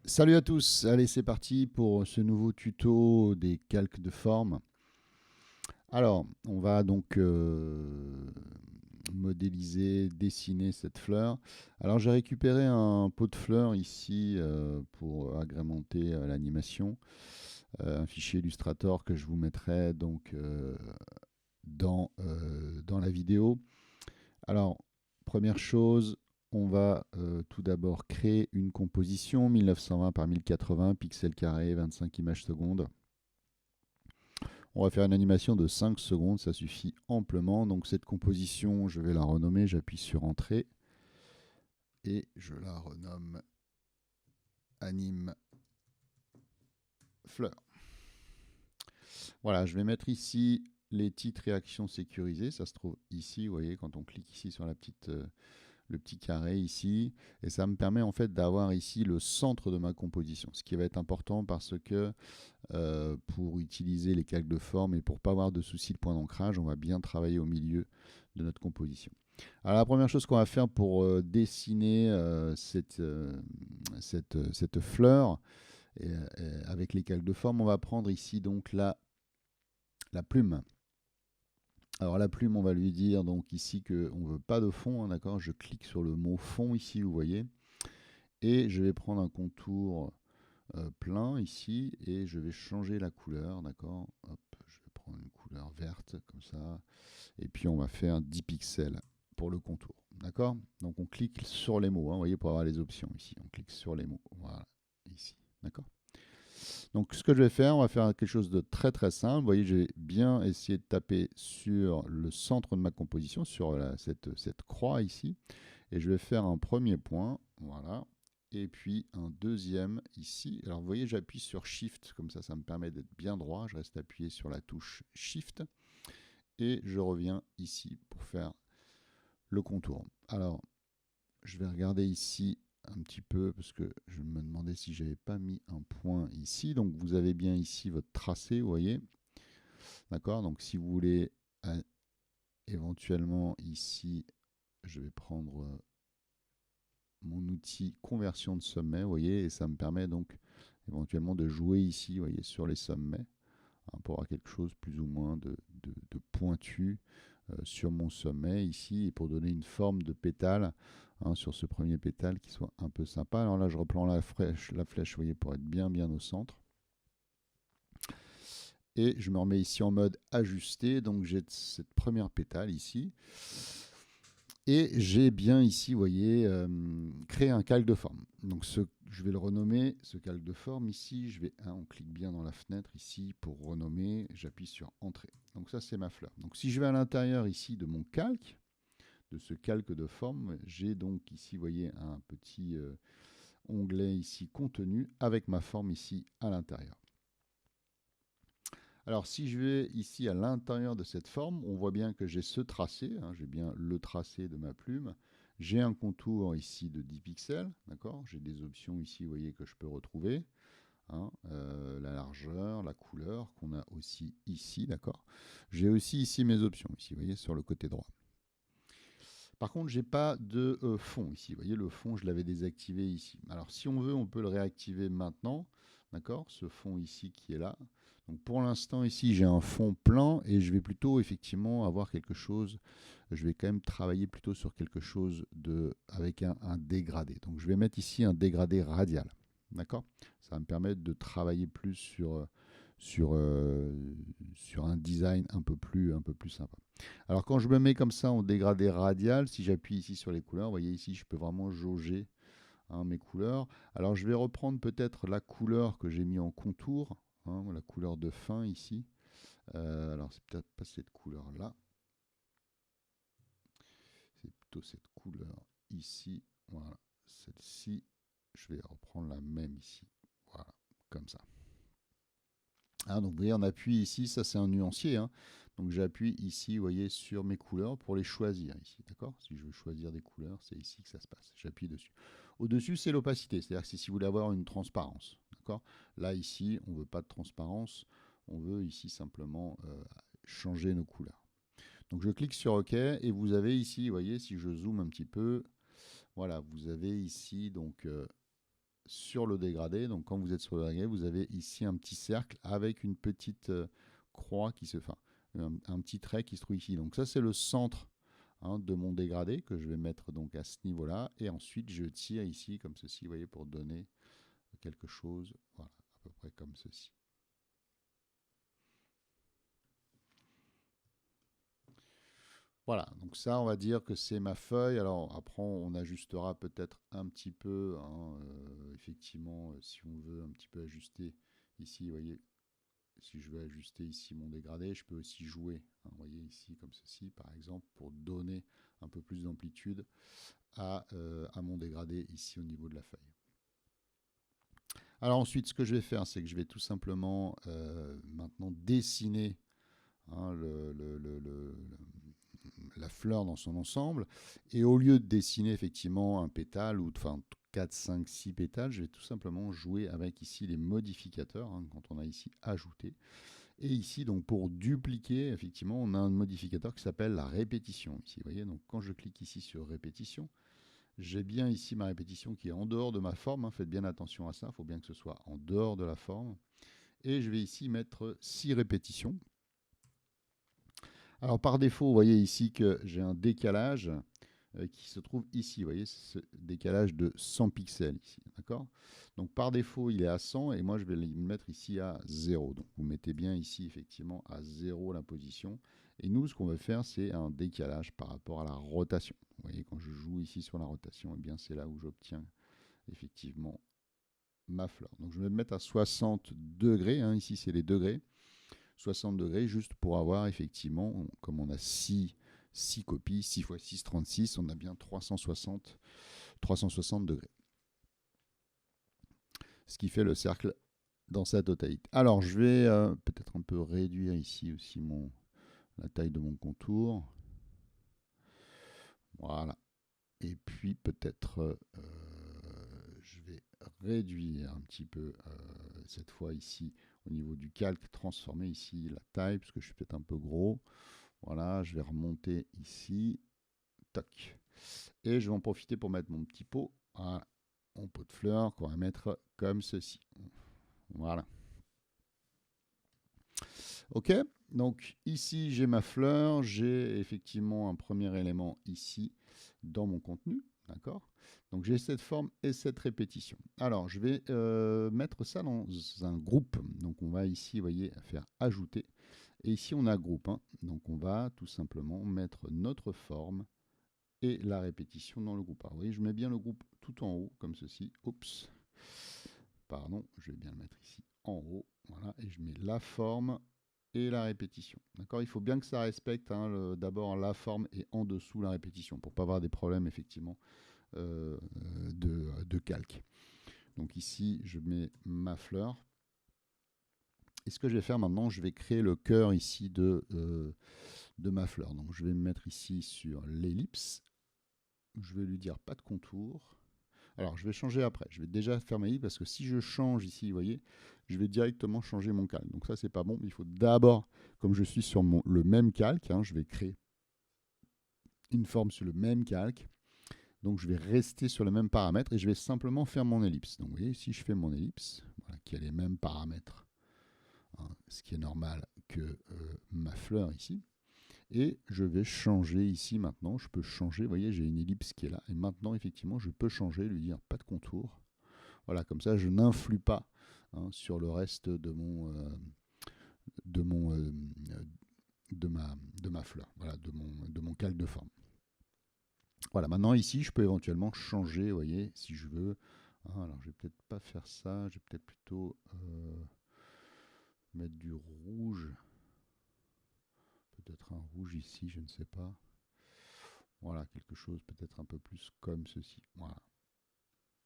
Salut à tous, allez c'est parti pour ce nouveau tuto des calques de forme. Alors, on va donc modéliser, dessiner cette fleur. Alors j'ai récupéré un pot de fleurs ici pour agrémenter l'animation, un fichier Illustrator que je vous mettrai donc dans la vidéo. Alors, première chose, on va tout d'abord créer une composition 1920 par 1080 pixels carrés, 25 images secondes. On va faire une animation de 5 secondes, ça suffit amplement. Donc cette composition, je vais la renommer, j'appuie sur Entrée et je la renomme Anime Fleur. Voilà, je vais mettre ici les titres et actions sécurisées. Ça se trouve ici, vous voyez, quand on clique ici sur le petit carré ici, et ça me permet en fait d'avoir ici le centre de ma composition, ce qui va être important parce que pour utiliser les calques de forme et pour pas avoir de soucis de point d'ancrage, on va bien travailler au milieu de notre composition. Alors la première chose qu'on va faire pour dessiner cette fleur avec les calques de forme, on va prendre ici donc la plume. Alors la plume, on va lui dire donc ici qu'on ne veut pas de fond, hein, d'accord. Je clique sur le mot fond ici, vous voyez, et je vais prendre un contour plein ici et je vais changer la couleur, d'accord. Hop, je vais prendre une couleur verte comme ça, et puis on va faire 10 pixels pour le contour, d'accord. Donc on clique sur les mots, hein, vous voyez, pour avoir les options ici. On clique sur les mots, voilà, ici, d'accord. Donc ce que je vais faire, on va faire quelque chose de très très simple. Vous voyez, j'ai bien essayé de taper sur le centre de ma composition, sur cette croix ici. Et je vais faire un premier point, voilà. Et puis un deuxième ici. Alors vous voyez, j'appuie sur Shift, comme ça me permet d'être bien droit. Je reste appuyé sur la touche Shift. Et je reviens ici pour faire le contour. Alors, je vais regarder ici un petit peu parce que je me demandais si j'avais pas mis un point ici. Donc vous avez bien ici votre tracé, vous voyez. D'accord. Donc si vous voulez éventuellement ici, je vais prendre mon outil conversion de sommet, vous voyez, et ça me permet donc éventuellement de jouer ici, vous voyez, sur les sommets, hein, pour avoir quelque chose plus ou moins de pointu sur mon sommet ici, et pour donner une forme de pétale, hein, sur ce premier pétale qui soit un peu sympa. Alors là, je reprends la flèche, vous voyez, pour être bien au centre. Et je me remets ici en mode ajusté, donc j'ai cette première pétale ici. Et j'ai bien ici, vous voyez, créé un calque de forme. Donc je vais le renommer, ce calque de forme ici. On clique bien dans la fenêtre ici pour renommer. J'appuie sur Entrée. Donc ça, c'est ma fleur. Donc si je vais à l'intérieur ici de mon calque, de ce calque de forme, j'ai donc ici, vous voyez, un petit onglet ici contenu avec ma forme ici à l'intérieur. Alors si je vais ici à l'intérieur de cette forme, on voit bien que j'ai ce tracé, hein, j'ai bien le tracé de ma plume. J'ai un contour ici de 10 pixels, d'accord. J'ai des options ici, vous voyez, que je peux retrouver, hein, la largeur, la couleur qu'on a aussi ici, d'accord. J'ai aussi ici mes options, ici, vous voyez, sur le côté droit. Par contre, j'ai pas de fond ici. Vous voyez, le fond, je l'avais désactivé ici. Alors, si on veut, on peut le réactiver maintenant. D'accord. Ce fond ici qui est là. Donc, pour l'instant, ici, j'ai un fond plein et je vais plutôt, effectivement, avoir quelque chose. Je vais quand même travailler plutôt sur quelque chose avec un dégradé. Donc, je vais mettre ici un dégradé radial. D'accord. Ça va me permettre de travailler plus sur, sur un design un peu plus sympa. Alors quand je me mets comme ça en dégradé radial, si j'appuie ici sur les couleurs, vous voyez ici, je peux vraiment jauger, hein, mes couleurs. Alors je vais reprendre peut-être la couleur que j'ai mis en contour, hein, la couleur de fin ici. Alors c'est peut-être pas cette couleur-là, c'est plutôt cette couleur ici. Voilà, celle-ci, je vais reprendre la même ici. Voilà, comme ça. Ah, donc vous voyez, on appuie ici, ça c'est un nuancier, hein. Donc j'appuie ici, vous voyez, sur mes couleurs pour les choisir ici, d'accord. Si je veux choisir des couleurs, c'est ici que ça se passe. J'appuie dessus. Au-dessus, c'est l'opacité, c'est-à-dire que c'est si vous voulez avoir une transparence, d'accord. Là, ici, on ne veut pas de transparence, on veut ici simplement changer nos couleurs. Donc je clique sur OK et vous avez ici, vous voyez, si je zoome un petit peu, voilà, vous avez ici donc sur le dégradé. Donc quand vous êtes sur le dégradé, vous avez ici un petit cercle avec une petite croix qui se fait, un petit trait qui se trouve ici. Donc ça c'est le centre de mon dégradé que je vais mettre donc à ce niveau-là. Et ensuite je tire ici comme ceci, vous voyez, pour donner quelque chose, voilà, à peu près comme ceci. Voilà, donc ça, on va dire que c'est ma feuille. Alors après, on ajustera peut-être un petit peu, effectivement, si on veut un petit peu ajuster ici, vous voyez, si je veux ajuster ici mon dégradé, je peux aussi jouer, vous voyez, ici, comme ceci, par exemple, pour donner un peu plus d'amplitude à mon dégradé ici au niveau de la feuille. Alors ensuite, ce que je vais faire, c'est que je vais tout simplement maintenant dessiner la fleur dans son ensemble. Et au lieu de dessiner effectivement un pétale ou enfin 4, 5, 6 pétales, je vais tout simplement jouer avec ici les modificateurs, quand on a ici ajouté. Et ici, donc pour dupliquer, effectivement, on a un modificateur qui s'appelle la répétition. Ici, vous voyez, donc quand je clique ici sur répétition, j'ai bien ici ma répétition qui est en dehors de ma forme. Faites bien attention à ça, il faut bien que ce soit en dehors de la forme. Et je vais ici mettre 6 répétitions. Alors par défaut, vous voyez ici que j'ai un décalage qui se trouve ici. Vous voyez, ce décalage de 100 pixels ici. D'accord ? Donc par défaut, il est à 100 et moi je vais le mettre ici à 0. Donc vous mettez bien ici effectivement à 0 la position. Et nous, ce qu'on va faire, c'est un décalage par rapport à la rotation. Vous voyez, quand je joue ici sur la rotation, eh bien c'est là où j'obtiens effectivement ma fleur. Donc je vais me mettre à 60 degrés. Ici, c'est les degrés. 60 degrés, juste pour avoir effectivement, comme on a 6 copies, 6 x 6, 36, on a bien 360 degrés. Ce qui fait le cercle dans sa totalité. Alors, je vais peut-être un peu réduire ici aussi la taille de mon contour. Voilà. Et puis, peut-être, je vais réduire un petit peu, cette fois ici, au niveau du calque, transformer ici la taille, parce que je suis peut-être un peu gros. Voilà, je vais remonter ici. Toc. Et je vais en profiter pour mettre mon petit pot. Voilà, mon pot de fleurs qu'on va mettre comme ceci. Voilà. Ok, donc ici j'ai ma fleur, j'ai effectivement un premier élément ici dans mon contenu, d'accord. Donc j'ai cette forme et cette répétition. Alors je vais mettre ça dans un groupe. Donc on va ici, vous voyez, faire ajouter. Et ici on a groupe. Donc on va tout simplement mettre notre forme et la répétition dans le groupe. Alors, vous voyez, je mets bien le groupe tout en haut, comme ceci. Oups. Pardon, je vais bien le mettre ici en haut. Voilà, et je mets la forme et la répétition. D'accord. Il faut bien que ça respecte d'abord la forme et en dessous la répétition, pour ne pas avoir des problèmes, effectivement, de calque. Donc ici, je mets ma fleur. Et ce que je vais faire maintenant, je vais créer le cœur ici de ma fleur. Donc je vais me mettre ici sur l'ellipse. Je vais lui dire pas de contour. Alors je vais changer après. Je vais déjà faire ma ellipse parce que si je change ici, vous voyez, je vais directement changer mon calque. Donc ça, c'est pas bon. Il faut d'abord, comme je suis sur le même calque, je vais créer une forme sur le même calque. Donc je vais rester sur le même paramètre et je vais simplement faire mon ellipse. Donc vous voyez, si je fais mon ellipse, voilà, qui a les mêmes paramètres, ce qui est normal que ma fleur ici. Et je vais changer ici maintenant. Je peux changer, vous voyez, j'ai une ellipse qui est là. Et maintenant, effectivement, je peux changer, lui dire pas de contour. Voilà, comme ça, je n'influe pas sur le reste de ma fleur, voilà, de mon calque de forme. Voilà, maintenant ici, je peux éventuellement changer, vous voyez, si je veux. Alors, je vais peut-être pas faire ça. Je vais peut-être plutôt mettre du rouge. Peut-être un rouge ici, je ne sais pas. Voilà, quelque chose peut-être un peu plus comme ceci. Voilà.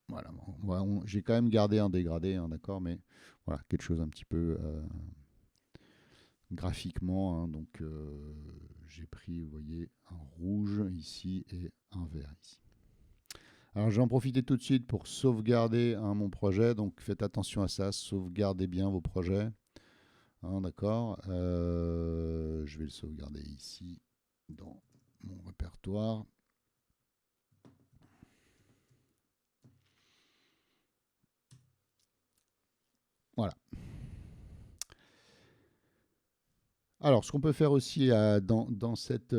Voilà, j'ai quand même gardé un dégradé, d'accord, mais voilà, quelque chose un petit peu graphiquement. Donc j'ai pris, vous voyez, un rouge ici et un vert ici. Alors j'en profite tout de suite pour sauvegarder mon projet, donc faites attention à ça, sauvegardez bien vos projets. D'accord. Je vais le sauvegarder ici dans mon répertoire. Voilà. Alors, ce qu'on peut faire aussi dans cette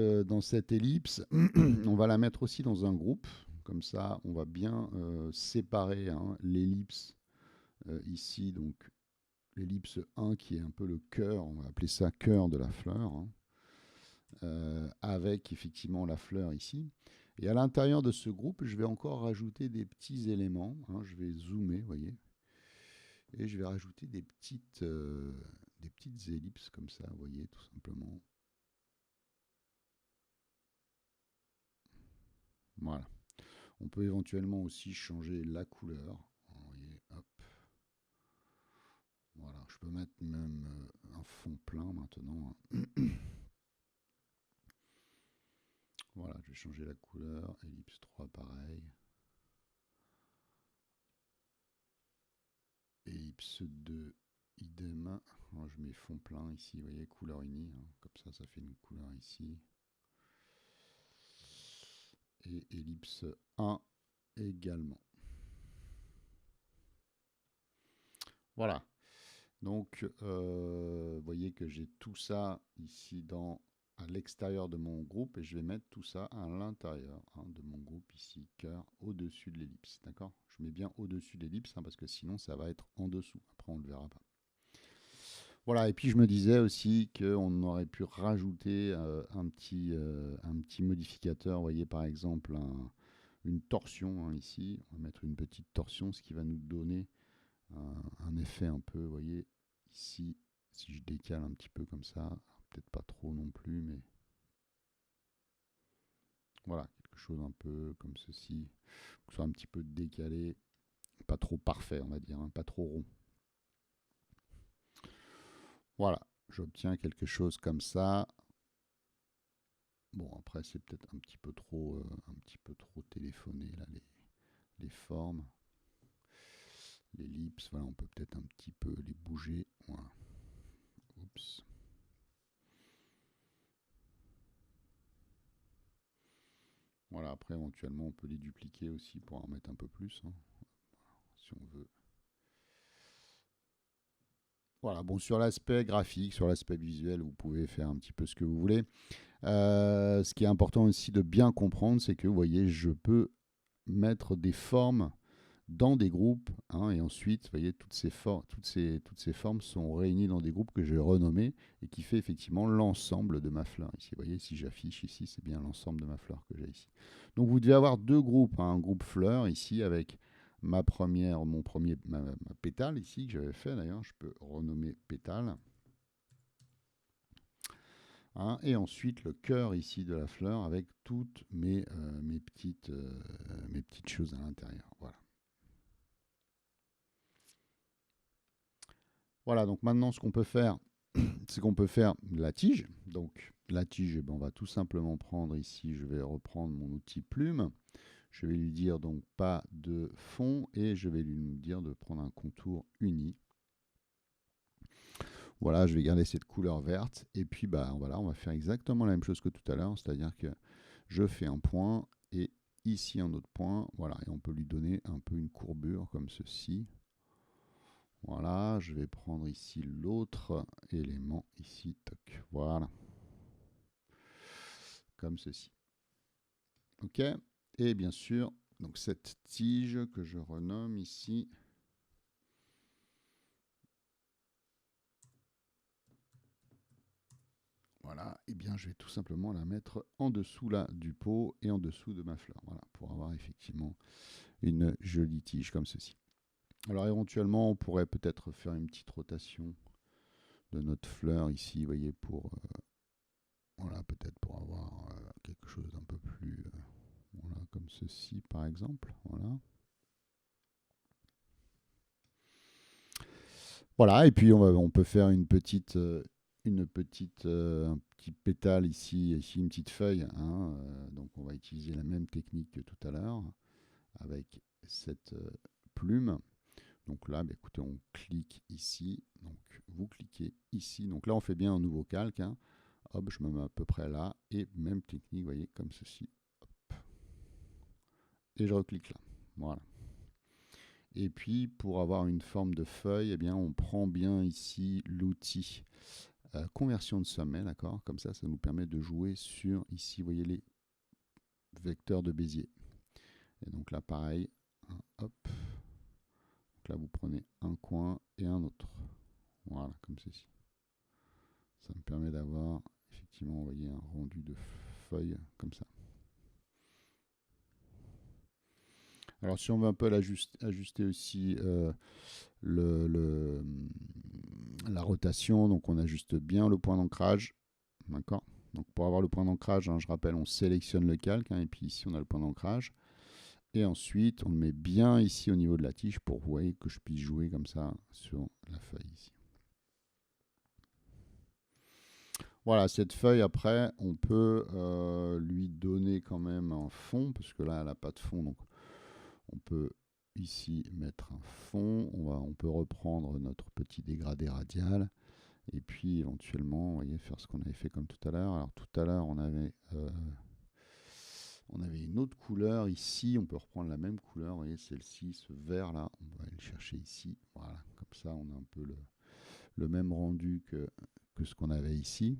ellipse, on va la mettre aussi dans un groupe. Comme ça, on va bien séparer hein, l'ellipse ici. Donc, l'ellipse 1 qui est un peu le cœur, on va appeler ça cœur de la fleur, hein, avec effectivement la fleur ici. Et à l'intérieur de ce groupe, je vais encore rajouter des petits éléments. Hein, je vais zoomer, vous voyez. Et je vais rajouter des petites ellipses comme ça, vous voyez, tout simplement. Voilà. On peut éventuellement aussi changer la couleur. Vous voyez, hop. Voilà, je peux mettre même un fond plein maintenant. Voilà, je vais changer la couleur. Ellipse 3, pareil. Ellipse 2, idem. Alors, je mets fond plein ici, vous voyez, couleur unie. Hein. Comme ça fait une couleur ici. Et ellipse 1 également. Voilà. Donc, vous voyez que j'ai tout ça ici à l'extérieur de mon groupe et je vais mettre tout ça à l'intérieur hein, de mon groupe ici, cœur, au-dessus de l'ellipse. D'accord? Je mets bien au-dessus de l'ellipse hein, parce que sinon ça va être en dessous. Après, on ne le verra pas. Voilà, et puis je me disais aussi qu'on aurait pu rajouter un petit modificateur. Vous voyez, par exemple, une torsion hein, ici. On va mettre une petite torsion, ce qui va nous donner un effet un peu, vous voyez, ici, si je décale un petit peu comme ça, peut-être pas trop non plus, mais voilà, quelque chose un peu comme ceci, que ce soit un petit peu décalé, pas trop parfait, on va dire, hein, pas trop rond. Voilà, j'obtiens quelque chose comme ça. Bon, après, c'est peut-être un petit peu trop téléphoné, là, les formes. L'ellipse, voilà, on peut peut-être un petit peu les bouger. Voilà. Oups. Voilà, après, éventuellement, on peut les dupliquer aussi pour en mettre un peu plus, hein, si on veut. Voilà, bon, sur l'aspect graphique, sur l'aspect visuel, vous pouvez faire un petit peu ce que vous voulez. Ce qui est important aussi de bien comprendre, c'est que, vous voyez, je peux mettre des formes dans des groupes, hein, et ensuite, vous voyez, toutes ces formes sont réunies dans des groupes que je vais renommer et qui fait effectivement l'ensemble de ma fleur. Ici, vous voyez, si j'affiche ici, c'est bien l'ensemble de ma fleur que j'ai ici. Donc, vous devez avoir deux groupes, hein, un groupe fleur ici avec ma pétale ici que j'avais fait d'ailleurs. Je peux renommer pétale. Hein, et ensuite le cœur ici de la fleur avec toutes mes petites choses à l'intérieur. Voilà. Voilà, donc maintenant ce qu'on peut faire, c'est qu'on peut faire la tige. Donc la tige, eh ben, on va tout simplement prendre ici, je vais reprendre mon outil plume. Je vais lui dire donc pas de fond et je vais lui dire de prendre un contour uni. Voilà, je vais garder cette couleur verte et puis bah voilà, on va faire exactement la même chose que tout à l'heure, c'est-à-dire que je fais un point et ici un autre point, voilà, et on peut lui donner un peu une courbure comme ceci. Voilà, je vais prendre ici l'autre élément, ici, toc, voilà, comme ceci. Ok, et bien sûr, donc cette tige que je renomme ici, voilà, et bien je vais tout simplement la mettre en dessous là du pot et en dessous de ma fleur, voilà, pour avoir effectivement une jolie tige comme ceci. Alors éventuellement, on pourrait peut-être faire une petite rotation de notre fleur ici, vous voyez, pour voilà, peut-être pour avoir quelque chose d'un peu plus voilà, comme ceci par exemple, voilà. Voilà, et puis on peut faire un petit pétale ici une petite feuille, hein, donc on va utiliser la même technique que tout à l'heure avec cette plume. Donc là, bah, écoutez, on clique ici. Donc vous cliquez ici. Donc là, on fait bien un nouveau calque. Hein. Hop, je me mets à peu près là. Et même technique, vous voyez, comme ceci. Hop. Et je reclique là. Voilà. Et puis, pour avoir une forme de feuille, eh bien, on prend bien ici l'outil conversion de sommet, d'accord? Comme ça nous permet de jouer sur, ici, vous voyez, les vecteurs de Bézier. Et donc là, pareil, hein, hop. Donc là, vous prenez un coin et un autre. Voilà, comme ceci. Ça me permet d'avoir, effectivement, vous voyez, un rendu de feuille comme ça. Alors, si on veut un peu ajuster aussi la rotation, donc on ajuste bien le point d'ancrage. D'accord. Donc, pour avoir le point d'ancrage, hein, je rappelle, on sélectionne le calque, hein, et puis ici, on a le point d'ancrage. Et ensuite, on le met bien ici au niveau de la tige pour, vous voyez, que je puisse jouer comme ça sur la feuille ici. Voilà, cette feuille, après, on peut lui donner quand même un fond, parce que là, elle n'a pas de fond, donc on peut ici mettre un fond. On peut reprendre notre petit dégradé radial, et puis éventuellement, vous voyez, faire ce qu'on avait fait comme tout à l'heure. Alors tout à l'heure, on avait une autre couleur ici, on peut reprendre la même couleur, vous voyez, celle-ci, ce vert-là, on va aller le chercher ici. Voilà, comme ça, on a un peu le même rendu que ce qu'on avait ici.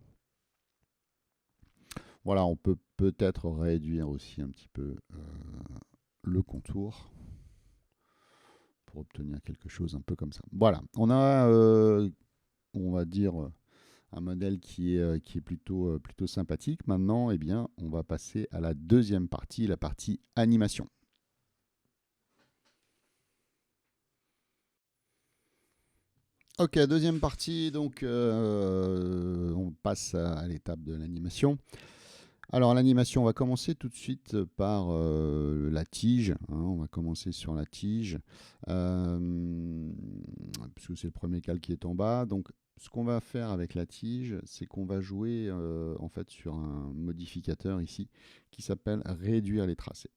Voilà, on peut peut-être réduire aussi un petit peu le contour pour obtenir quelque chose un peu comme ça. Voilà, on a, on va dire, un modèle qui est plutôt sympathique. Maintenant, eh bien, on va passer à la deuxième partie, la partie animation. Ok, deuxième partie, donc on passe à l'étape de l'animation. Alors l'animation, on va commencer tout de suite par la tige, hein, on va commencer sur la tige, puisque c'est le premier calque qui est en bas. Donc ce qu'on va faire avec la tige, c'est qu'on va jouer en fait sur un modificateur ici qui s'appelle réduire les tracés.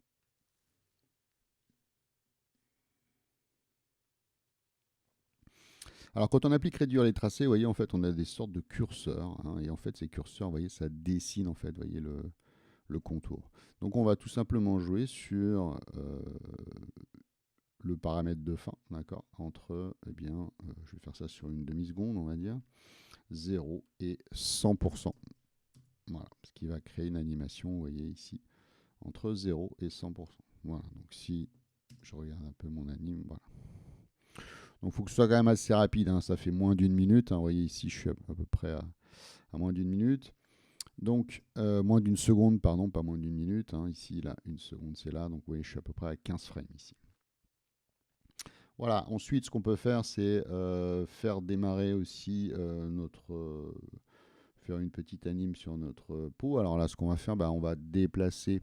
Alors quand on applique réduire les tracés, vous voyez, en fait, on a des sortes de curseurs, hein, et en fait, ces curseurs, vous voyez, ça dessine en fait, vous voyez, le contour. Donc on va tout simplement jouer sur le paramètre de fin, d'accord, entre, eh bien, je vais faire ça sur une demi-seconde, on va dire, 0 et 100%. Voilà, ce qui va créer une animation, vous voyez ici, entre 0 et 100%. Voilà, donc si je regarde un peu mon anime, voilà. Donc il faut que ce soit quand même assez rapide, hein, ça fait moins d'une minute, hein, vous voyez ici, je suis à peu près à moins d'une minute. Donc, moins d'une seconde, pardon, pas moins d'une minute. Hein, ici, là, une seconde, c'est là. Donc, vous voyez, je suis à peu près à 15 frames ici. Voilà, ensuite, ce qu'on peut faire, c'est faire démarrer aussi faire une petite anime sur notre peau. Alors là, ce qu'on va faire, on va déplacer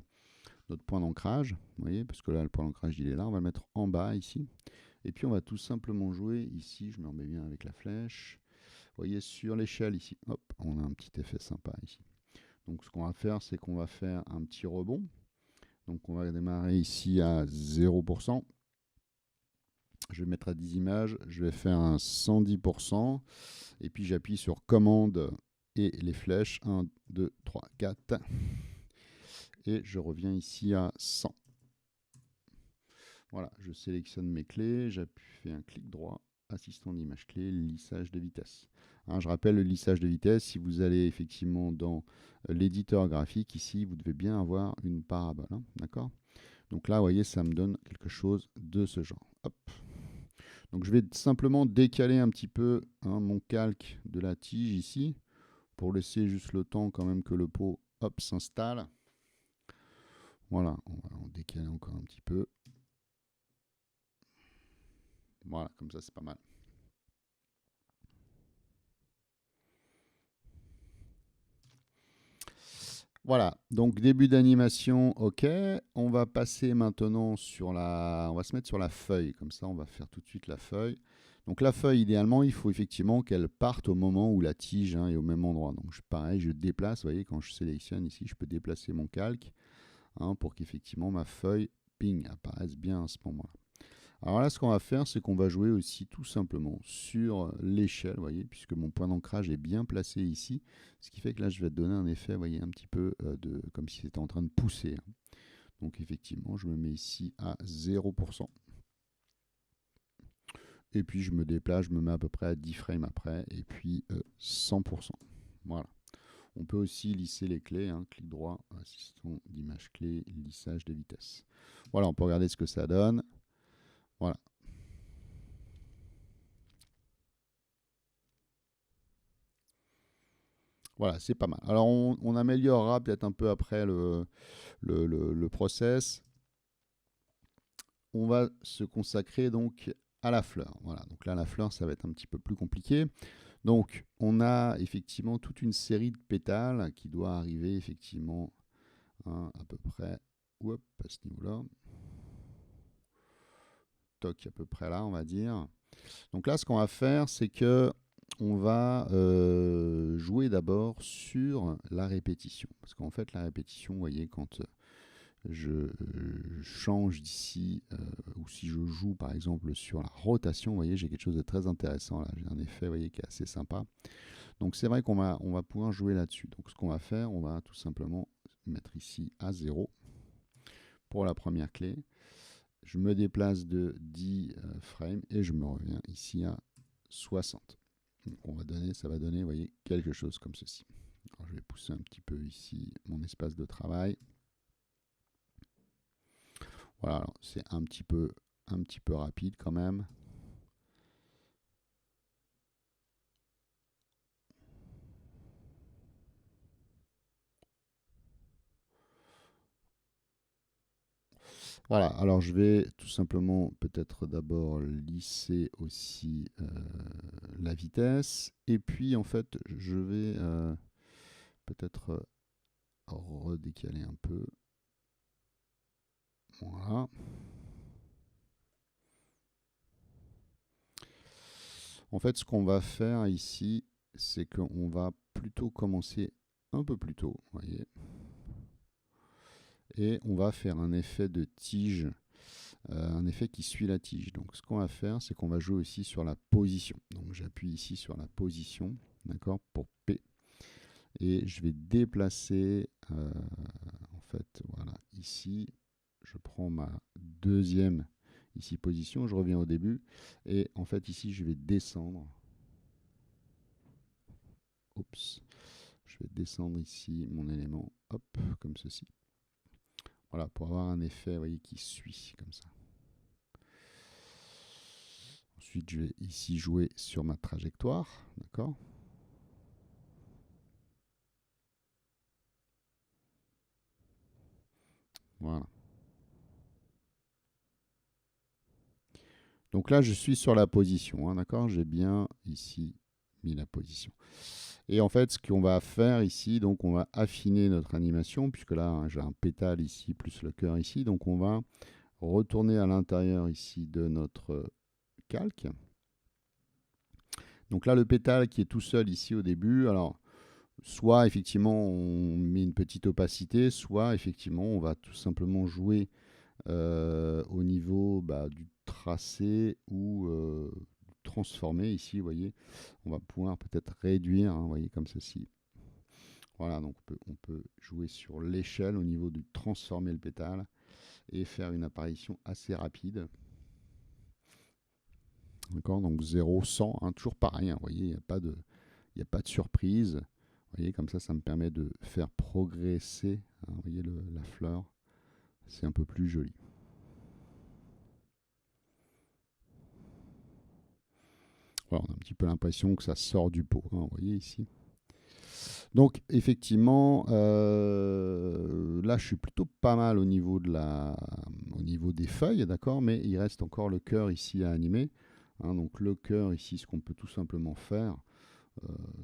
notre point d'ancrage. Vous voyez, parce que là, le point d'ancrage, il est là. On va le mettre en bas, ici. Et puis, on va tout simplement jouer ici. Je me remets bien avec la flèche. Vous voyez, sur l'échelle, ici. Hop, on a un petit effet sympa ici. Donc ce qu'on va faire, c'est qu'on va faire un petit rebond. Donc on va démarrer ici à 0%. Je vais mettre à 10 images. Je vais faire un 110%. Et puis j'appuie sur commande et les flèches. 1, 2, 3, 4. Et je reviens ici à 100. Voilà, je sélectionne mes clés. J'appuie, fais un clic droit. Assistant d'image clé, lissage de vitesse. Hein, je rappelle le lissage de vitesse, si vous allez effectivement dans l'éditeur graphique, ici, vous devez bien avoir une parabole. Hein, d'accord? Donc là, vous voyez, ça me donne quelque chose de ce genre. Hop. Donc je vais simplement décaler un petit peu, hein, mon calque de la tige ici, pour laisser juste le temps quand même que le pot s'installe. Voilà, on va en décaler encore un petit peu. Voilà, comme ça c'est pas mal. Voilà, donc début d'animation, ok. On va passer maintenant on va se mettre sur la feuille, comme ça on va faire tout de suite la feuille. Donc la feuille, idéalement, il faut effectivement qu'elle parte au moment où la tige, hein, est au même endroit. Donc pareil, je déplace, vous voyez, quand je sélectionne ici, je peux déplacer mon calque, hein, pour qu'effectivement ma feuille, ping, apparaisse bien à ce moment-là. Alors là, ce qu'on va faire, c'est qu'on va jouer aussi tout simplement sur l'échelle, vous voyez, puisque mon point d'ancrage est bien placé ici, ce qui fait que là, je vais te donner un effet, vous voyez, un petit peu comme si c'était en train de pousser. Hein. Donc effectivement, je me mets ici à 0%. Et puis je me déplace, je me mets à peu près à 10 frames après, et puis 100%. Voilà. On peut aussi lisser les clés, hein, clic droit, assistant d'image clé, lissage des vitesses. Voilà, on peut regarder ce que ça donne. Voilà. Voilà, c'est pas mal. Alors on améliorera peut-être un peu après le process. On va se consacrer donc à la fleur. Voilà, donc là la fleur ça va être un petit peu plus compliqué. Donc on a effectivement toute une série de pétales qui doit arriver effectivement, hein, à peu près, hop, à ce niveau-là. Toc, à peu près là, on va dire. Donc là, ce qu'on va faire, c'est que on va jouer d'abord sur la répétition. Parce qu'en fait, la répétition, vous voyez, quand je change d'ici, ou si je joue par exemple sur la rotation, vous voyez, j'ai quelque chose de très intéressant là. J'ai un effet, vous voyez, qui est assez sympa. Donc c'est vrai on va pouvoir jouer là-dessus. Donc ce qu'on va faire, on va tout simplement mettre ici à 0 pour la première clé. Je me déplace de 10 frames et je me reviens ici à 60. Donc ça va donner, vous voyez, quelque chose comme ceci. Alors je vais pousser un petit peu ici mon espace de travail. Voilà, c'est un petit peu rapide quand même. Voilà, alors je vais tout simplement peut-être d'abord lisser aussi la vitesse. Et puis en fait, je vais peut-être redécaler un peu. Voilà. En fait, ce qu'on va faire ici, c'est qu'on va plutôt commencer un peu plus tôt, vous voyez. Et on va faire un effet de tige, un effet qui suit la tige. Donc ce qu'on va faire, c'est qu'on va jouer aussi sur la position. Donc j'appuie ici sur la position, d'accord, pour P. Et je vais déplacer, en fait, voilà, ici, je prends ma deuxième ici position, je reviens au début, et en fait ici je vais descendre. Oups, je vais descendre ici mon élément, hop, comme ceci. Voilà, pour avoir un effet, vous voyez, qui suit comme ça. Ensuite, je vais ici jouer sur ma trajectoire, d'accord. Voilà. Donc là, je suis sur la position, hein, d'accord. J'ai bien ici mis la position. Et en fait, ce qu'on va faire ici, donc on va affiner notre animation, puisque là, hein, j'ai un pétale ici, plus le cœur ici. Donc on va retourner à l'intérieur ici de notre calque. Donc là, le pétale qui est tout seul ici au début, alors soit effectivement on met une petite opacité, soit effectivement on va tout simplement jouer au niveau du tracé ou transformer ici, vous voyez. On va pouvoir peut-être réduire, hein, vous voyez, comme ceci. Voilà, donc on peut jouer sur l'échelle au niveau du transformer le pétale et faire une apparition assez rapide. D'accord, donc 0, 100, hein, toujours pareil, hein, vous voyez, il n'y a pas de surprise. Vous voyez, comme ça me permet de faire progresser, hein, vous voyez, la fleur. C'est un peu plus joli. Voilà, on a un petit peu l'impression que ça sort du pot, hein, vous voyez ici. Donc effectivement, là je suis plutôt pas mal au niveau, au niveau des feuilles, d'accord, mais il reste encore le cœur ici à animer. Hein, donc le cœur ici, ce qu'on peut tout simplement faire,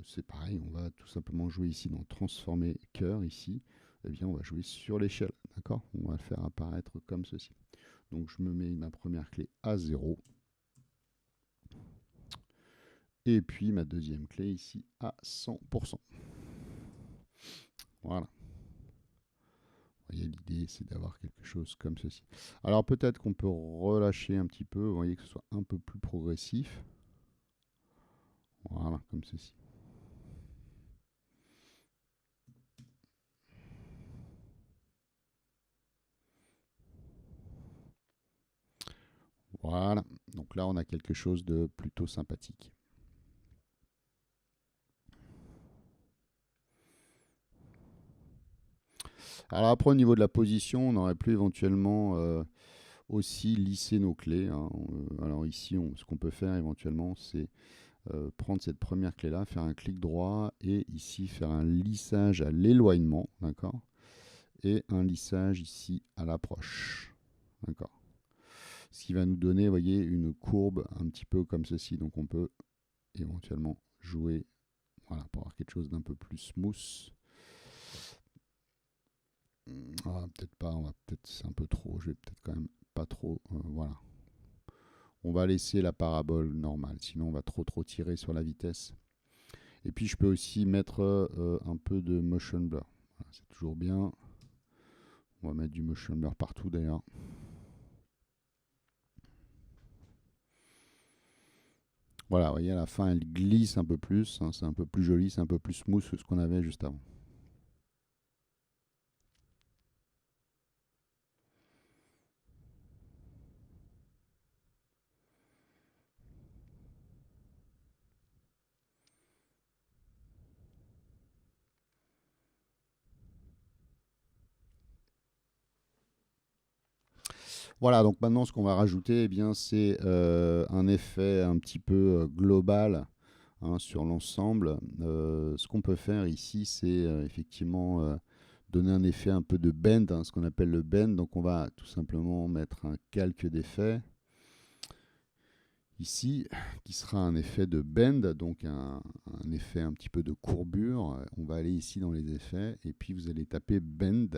c'est pareil, on va tout simplement jouer ici dans transformer cœur ici. Eh bien on va jouer sur l'échelle, d'accord. On va le faire apparaître comme ceci. Donc je me mets ma première clé à 0. Et puis ma deuxième clé ici à 100%. Voilà. Vous voyez, l'idée, c'est d'avoir quelque chose comme ceci. Alors peut-être qu'on peut relâcher un petit peu, vous voyez, que ce soit un peu plus progressif. Voilà, comme ceci. Voilà, donc là on a quelque chose de plutôt sympathique. Alors après au niveau de la position, on aurait pu éventuellement aussi lisser nos clés, hein. Alors ici, ce qu'on peut faire éventuellement, c'est prendre cette première clé-là, faire un clic droit et ici faire un lissage à l'éloignement, d'accord, et un lissage ici à l'approche, d'accord. Ce qui va nous donner, vous voyez, une courbe un petit peu comme ceci. Donc on peut éventuellement jouer, voilà, pour avoir quelque chose d'un peu plus smooth. Peut-être pas, peut-être c'est un peu trop. Je vais peut-être quand même pas trop, voilà. On va laisser la parabole normale, sinon on va trop tirer sur la vitesse. Et puis je peux aussi mettre un peu de motion blur. Voilà, c'est toujours bien. On va mettre du motion blur partout d'ailleurs. Voilà, vous voyez, à la fin, elle glisse un peu plus, hein, c'est un peu plus joli, c'est un peu plus smooth que ce qu'on avait juste avant. Voilà, donc maintenant, ce qu'on va rajouter, eh bien, c'est un effet un petit peu global, hein, sur l'ensemble. Ce qu'on peut faire ici, c'est effectivement donner un effet un peu de bend, hein, ce qu'on appelle le bend. Donc, on va tout simplement mettre un calque d'effet ici, qui sera un effet de bend, donc un effet un petit peu de courbure. On va aller ici dans les effets, et puis vous allez taper bend,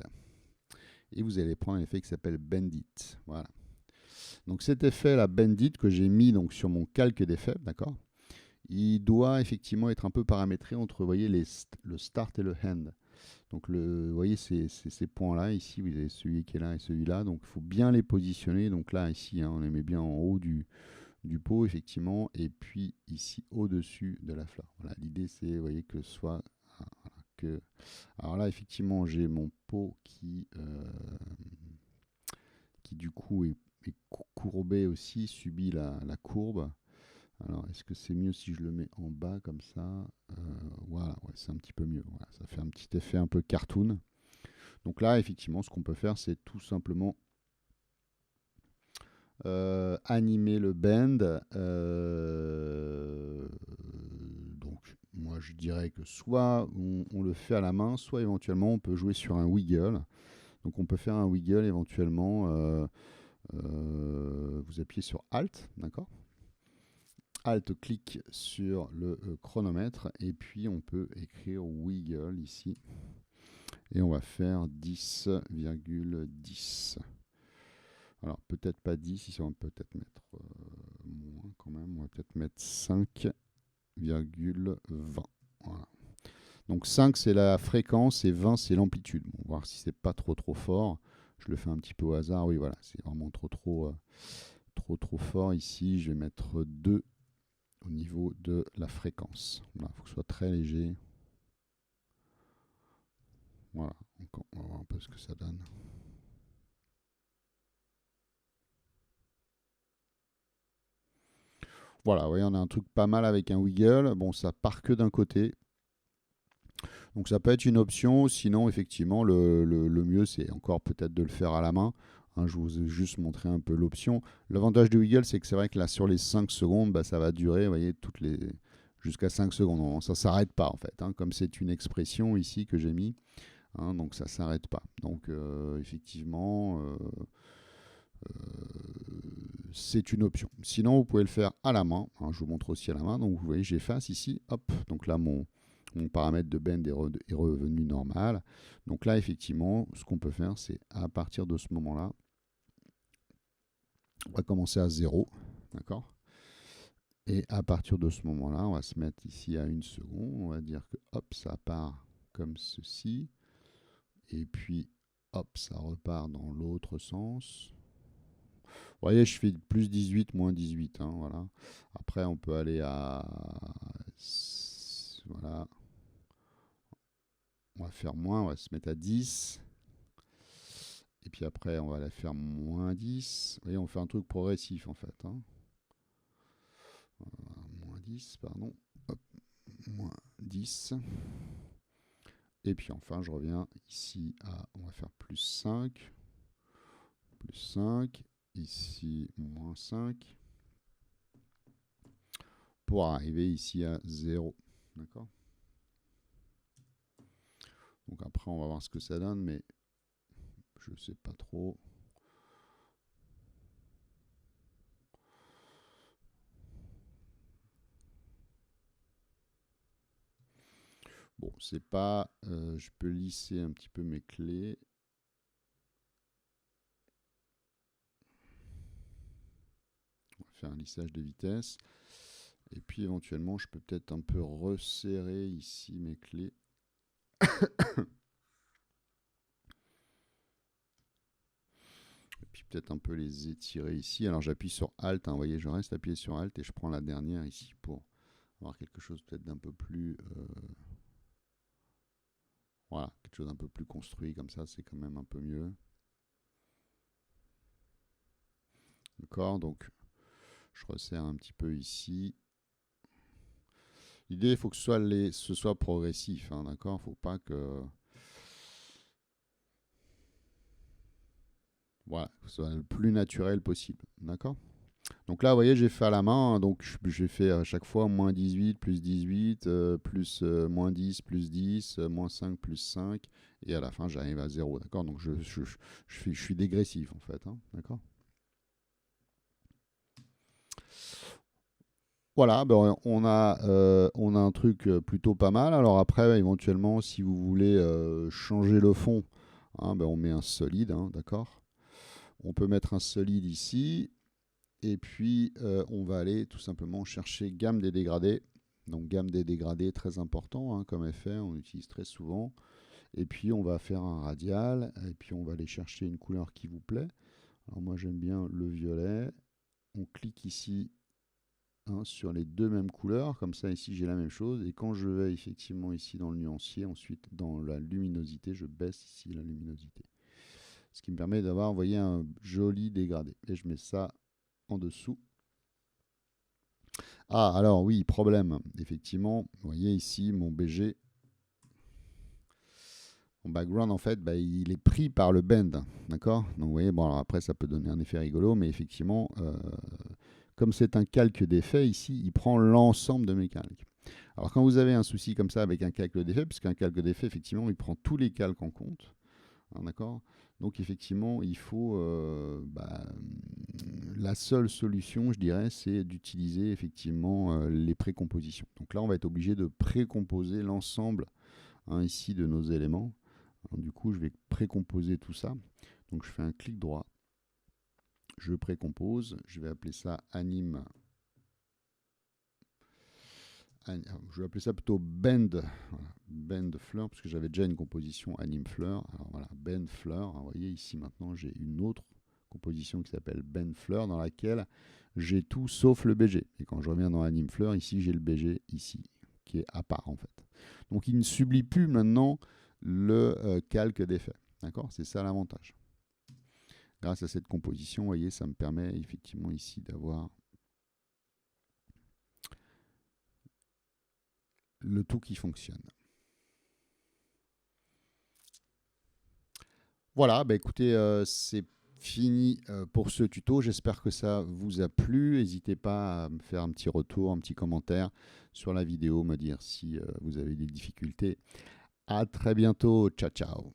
et vous allez prendre un effet qui s'appelle bendit. Voilà. Donc cet effet, la bendit, que j'ai mis donc sur mon calque d'effet, d'accord, il doit effectivement être un peu paramétré entre, vous voyez, le start et le end. Donc, vous voyez ces points-là, ici, vous avez celui qui est là et celui-là. Donc, il faut bien les positionner. Donc là, ici, hein, on les met bien en haut du pot, effectivement, et puis ici, au-dessus de la fleur. Voilà, l'idée, c'est, vous voyez, que ce soit... Voilà, que... Alors là, effectivement, j'ai mon pot qui du coup, est courbé aussi, subit la courbe. Alors, est-ce que c'est mieux si je le mets en bas comme ça? Voilà, ouais, c'est un petit peu mieux. Voilà, ça fait un petit effet un peu cartoon. Donc là, effectivement, ce qu'on peut faire, c'est tout simplement animer le bend. Donc, moi, je dirais que soit on le fait à la main, soit éventuellement, on peut jouer sur un wiggle. Donc, on peut faire un wiggle éventuellement. Vous appuyez sur Alt, d'accord? Alt, clic sur le chronomètre et puis on peut écrire wiggle ici et on va faire 10,10. Alors peut-être pas 10, ici on va peut-être mettre moins quand même, on va peut-être mettre 5,20. Voilà. Donc 5 c'est la fréquence et 20 c'est l'amplitude. Bon, on va voir si c'est pas trop fort. Je le fais un petit peu au hasard, oui voilà, c'est vraiment trop fort ici. Je vais mettre 2 au niveau de la fréquence. Voilà, il faut que ce soit très léger. Voilà, encore, on va voir un peu ce que ça donne. Voilà, vous voyez, on a un truc pas mal avec un wiggle. Bon, ça part que d'un côté. Donc ça peut être une option. Sinon, effectivement, le mieux, c'est encore peut-être de le faire à la main. Hein, je vous ai juste montré un peu l'option. L'avantage du wiggle, c'est que c'est vrai que là, sur les 5 secondes, bah, ça va durer, vous voyez, jusqu'à 5 secondes. Ça ne s'arrête pas, en fait. Hein, comme c'est une expression ici que j'ai mis. Hein, donc ça ne s'arrête pas. Donc effectivement, c'est une option. Sinon, vous pouvez le faire à la main. Hein, je vous montre aussi à la main. Donc vous voyez, j'efface ici. Hop. Donc là, mon paramètre de bend est revenu normal. Donc là, effectivement, ce qu'on peut faire, c'est à partir de ce moment-là, on va commencer à 0. D'accord. Et à partir de ce moment-là, on va se mettre ici à 1 seconde. On va dire que hop, ça part comme ceci. Et puis, hop, ça repart dans l'autre sens. Vous voyez, je fais plus 18, moins 18. Hein, voilà. Après, on peut aller à... Voilà. On va faire moins, on va se mettre à 10. Et puis après, on va la faire moins 10. Vous voyez, on fait un truc progressif en fait. Hein. Moins 10, pardon. Hop, moins 10. Et puis enfin, je reviens ici à, on va faire plus 5. Plus 5. Ici, moins 5. Pour arriver ici à 0. D'accord? Donc après, on va voir ce que ça donne, mais je ne sais pas trop. Bon, c'est pas... je peux lisser un petit peu mes clés. On va faire un lissage de vitesse. Et puis éventuellement, je peux peut-être un peu resserrer ici mes clés. Et puis peut-être un peu les étirer ici. Alors j'appuie sur Alt, hein, vous voyez, je reste appuyé sur Alt et je prends la dernière ici pour avoir quelque chose peut-être d'un peu plus... voilà, quelque chose d'un peu plus construit, comme ça c'est quand même un peu mieux. D'accord, donc je resserre un petit peu ici. L'idée, il faut que ce soit progressif, hein, d'accord. Il ne faut pas que... Voilà, que ce soit le plus naturel possible, d'accord. Donc là, vous voyez, j'ai fait à la main, hein, donc j'ai fait à chaque fois moins 18, plus 18, plus moins 10, plus 10, moins 5, plus 5, et à la fin, j'arrive à 0, d'accord. Donc je suis dégressif, en fait, hein, d'accord. Voilà, ben, on a un truc plutôt pas mal. Alors après, éventuellement, si vous voulez changer le fond, hein, ben, on met un solide, hein, d'accord. On peut mettre un solide ici. Et puis, on va aller tout simplement chercher gamme des dégradés. Donc, gamme des dégradés, très important hein, comme effet, on utilise très souvent. Et puis, on va faire un radial. Et puis, on va aller chercher une couleur qui vous plaît. Alors, moi, j'aime bien le violet. On clique ici hein, sur les deux mêmes couleurs. Comme ça, ici, j'ai la même chose. Et quand je vais effectivement ici dans le nuancier, ensuite, dans la luminosité, je baisse ici la luminosité. Ce qui me permet d'avoir, vous voyez, un joli dégradé. Et je mets ça en dessous. Ah, alors oui, problème. Effectivement, vous voyez ici mon BG. Mon background, en fait, bah, il est pris par le bend. D'accord. Donc, vous voyez, bon, alors après, ça peut donner un effet rigolo, mais effectivement, comme c'est un calque d'effet, ici, il prend l'ensemble de mes calques. Alors, quand vous avez un souci comme ça avec un calque d'effet, puisqu'un calque d'effet, effectivement, il prend tous les calques en compte. Hein, d'accord. Donc effectivement, il faut la seule solution, je dirais, c'est d'utiliser effectivement les précompositions. Donc là, on va être obligé de précomposer l'ensemble hein, ici de nos éléments. Alors, du coup, je vais précomposer tout ça. Donc je fais un clic droit, je précompose, je vais appeler ça anime. Je vais appeler ça plutôt bend, voilà, bend fleur, parce que j'avais déjà une composition anime fleur. Alors voilà, bend fleur. Alors, vous voyez ici maintenant j'ai une autre composition qui s'appelle bend fleur dans laquelle j'ai tout sauf le BG. Et quand je reviens dans anime fleur, ici j'ai le BG ici qui est à part en fait. Donc il ne sublie plus maintenant le calque d'effet. D'accord, c'est ça l'avantage. Grâce à cette composition, vous voyez, ça me permet effectivement ici d'avoir le tout qui fonctionne. Voilà, bah écoutez, c'est fini pour ce tuto. J'espère que ça vous a plu. N'hésitez pas à me faire un petit retour, un petit commentaire sur la vidéo, me dire si vous avez des difficultés. À très bientôt. Ciao, ciao.